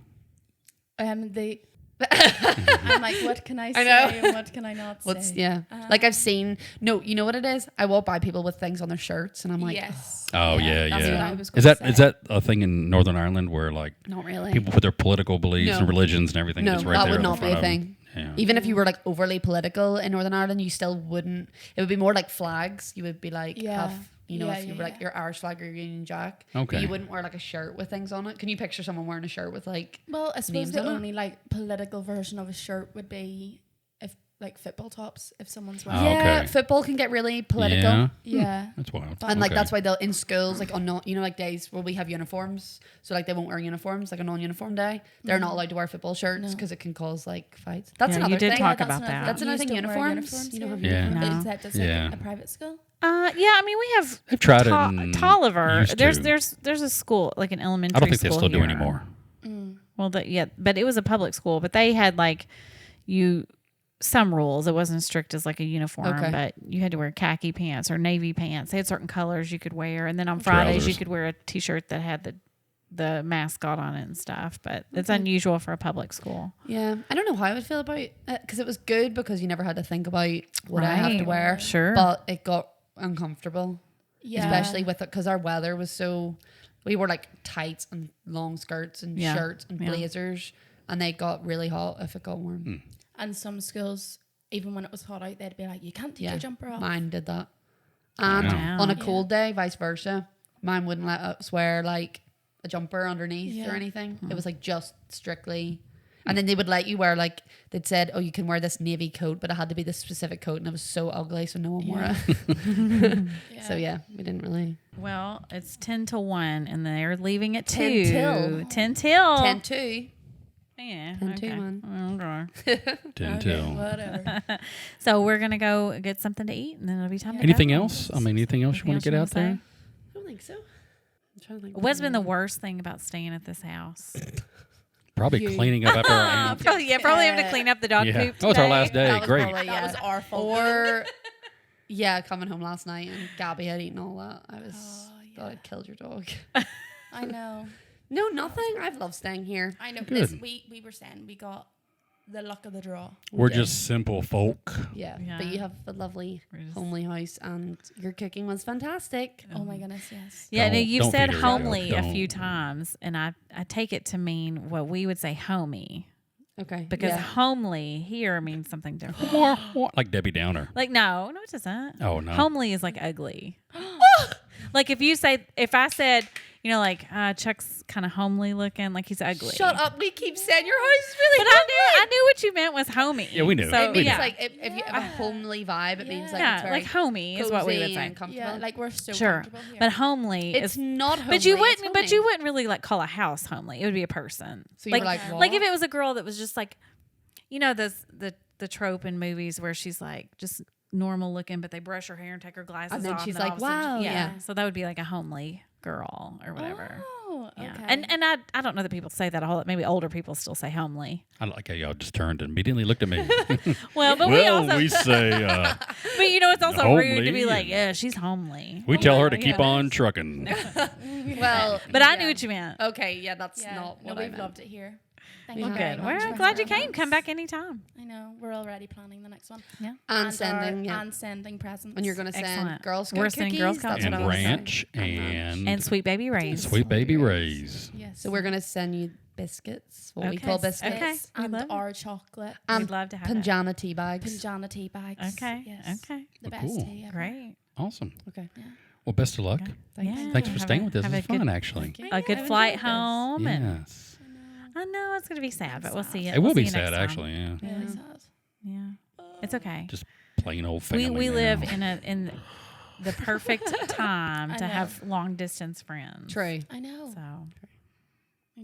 They. I'm like, what can I say know. and what can I not say? Like I've seen, no, you know what it is? I walk by people with things on their shirts and I'm like, Yes. Oh, yeah, That's what yeah. I was Is gonna that say. a thing in Northern Ireland where, like, not really. people put their political beliefs No. and religions and everything No, just right that there would in the not be front a of 'em? thing. Yeah. Even if you were like overly political in Northern Ireland, you still wouldn't. It would be more like flags. You would be like, Yeah. have, you know, Yeah, if you yeah, were like yeah. your Irish flag or your Union Jack. Okay. But you wouldn't wear like a shirt with things on it. Can you picture someone wearing a shirt with like? Well, I suppose Names the on it? only like political version of a shirt would be if like football tops. If someone's Oh, wearing, Yeah, okay. football can get really political. Yeah. yeah, That's wild. And like Okay. that's why they'll in schools like on you know like days where we have uniforms, so like they won't wear uniforms like a non-uniform day. They're not allowed to wear football shirts No. because it can cause like fights. That's Yeah, another you did thing. talk that's about another that. That's another You thing. just don't wear Uniforms. You don't have here? Yeah. uniforms. No. Except it's like Yeah. a private school. Yeah, I mean, we have They've tried it in Tolliver. used There's to. there's a school, like an elementary I don't think they school still do here. anymore. Well, yeah, but it was a public school, but they had like some rules. It wasn't as strict as like a uniform, Okay. but you had to wear khaki pants or navy pants. They had certain colors you could wear, and then on Fridays you Trousers. could wear a T-shirt that had the mascot on it and stuff. But it's unusual for a public school. Yeah, I don't know how I would feel about it because it was good because you never had to think about what I have to Right. wear. Sure. But it got uncomfortable, Yeah, especially with it because our weather was so. We wore like tights and long skirts and Yeah. shirts and Yeah. blazers, and they got really hot if it got warm. and some schools, even when it was hot out, they'd be like, "You can't take your jumper off." Mine did that. And Wow. on a cold day, vice versa, mine wouldn't let us wear like a jumper underneath Yeah. or anything. It was like just strictly. And then they would let you wear like they'd said, "Oh, you can wear this navy coat," but it had to be this specific coat, and it was so ugly, so no one wore it. So yeah, we didn't really. Well, it's 10-1, and they're leaving at 10 2. till. 10 till. 10-2. Yeah. 10 to okay. 1. Okay. 10 Okay, till. whatever. So we're gonna go get something to eat, and then it'll be time to Anything go. else? I mean, anything else you Anything want else to get you out wanna there? say? I don't think so. I'm trying to think. What's been the worst thing about staying at this house? Probably You. cleaning up after our aunt. Probably having to clean up the dog Yeah. poop. That was our today. last day. That was Great. probably- That was our fault. Or yeah, coming home last night and Gabby had eaten all that. I was thought yeah. I'd killed your dog. I know. No, nothing. I've loved staying here. I know. Good. This, we were saying we got the luck of the draw. We're Yeah. just simple folk. Yeah, Yeah. but you have a lovely We're just- homely house, and your cooking was fantastic. Oh my goodness, yes. Yeah, no, Don't- you've don't said feed her, Joe. homely a few Don't. times, and I take it to mean what we would say homey, Okay, because yeah. homely here means something different. Like Debbie Downer. Like no, it doesn't. Oh, no. Homely is like ugly. Like if I said, you know, like Chuck's kind of homely looking, like he's ugly. Shut up. We keep saying your house is really. But I knew what you meant was homey. Yeah, we knew. So, It means yeah. like if you have a homely vibe, it means like yeah, it's very like homey is what we would cozy say. and comfortable. Yeah, like we're so Sure, comfortable here. but homely it's is. not homely. But you it's wouldn't. But homey. you wouldn't really like call a house homely. It would be a person. So you were like, like if what? it was a girl that was just like, you know, the trope in movies where she's like just normal looking, but they brush her hair and take her glasses And then off, she's all like, of a sudden wow, yeah. So that would be like a homely girl or whatever. Oh, okay. Yeah, and I don't know that people say that a whole lot. Maybe older people still say homely. I like how y'all just turned and immediately looked at me. Well, but we also, say, but you know, it's also rude to be homely like, yeah, she's homely. we tell her to Yeah. keep on trucking. Well, But I knew what you meant. Okay, yeah, that's yeah, not no, what I we've meant. loved it here. Thank Well, you very good. much Well, for glad you having came. us. Come back anytime. I know. We're already planning the next one. Yeah. And our- sending, yeah. and sending presents. And you're going to send Excellent. Girl Scout We're cookies. sending Girl Scout That's what And I was saying. ranch and, And Sweet Baby Ray's. Sweet Baby Ray's. Yes. So we're going to send you biscuits, what we Okay. call biscuits, Okay. We and love it. our chocolate. and We'd love to have that. Panjana tea bags. Panjana tea bags. Okay. Yes. Okay. The Well, best cool. tea ever. Great. Awesome. Okay. Well, best of luck. Thanks. Yeah. Thanks for Have staying a- with us. have It was a good- fun, actually. A good I've flight enjoyed this. home. And Yes. I know it's going to be sad, but we'll see it. It will We'll be see you next sad, time. actually. Yeah. Really sad. Yeah. It's okay. Just plain old family. We now. live in the perfect time I to know. have long distance friends. True. I know. So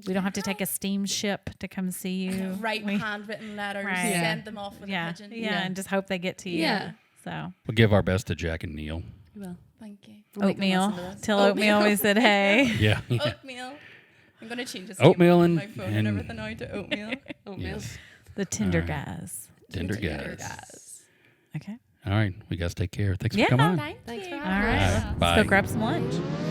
we don't have to take a steamship to come see you. Write We- handwritten letters, Right. Yeah. send them off with yeah, a pigeon. yeah, and just hope they get to you. Yeah. So We'll give our best to Jack and Neil. Well, Thank you. I'll make them Oatmeal. listen to this. Till Oatmeal always said, "Hey." Yeah. Oatmeal. I'm gonna change this. Oatmeal and- my phone and and- everything now to oatmeal. Oatmeal. Yes. The Tinder All right. guys. Tender Tinder guys. Okay. All right. We guys take care. Thanks Yeah. for coming on. Thank Thanks you. for All having right. us. All right. Let's go Bye. grab some lunch.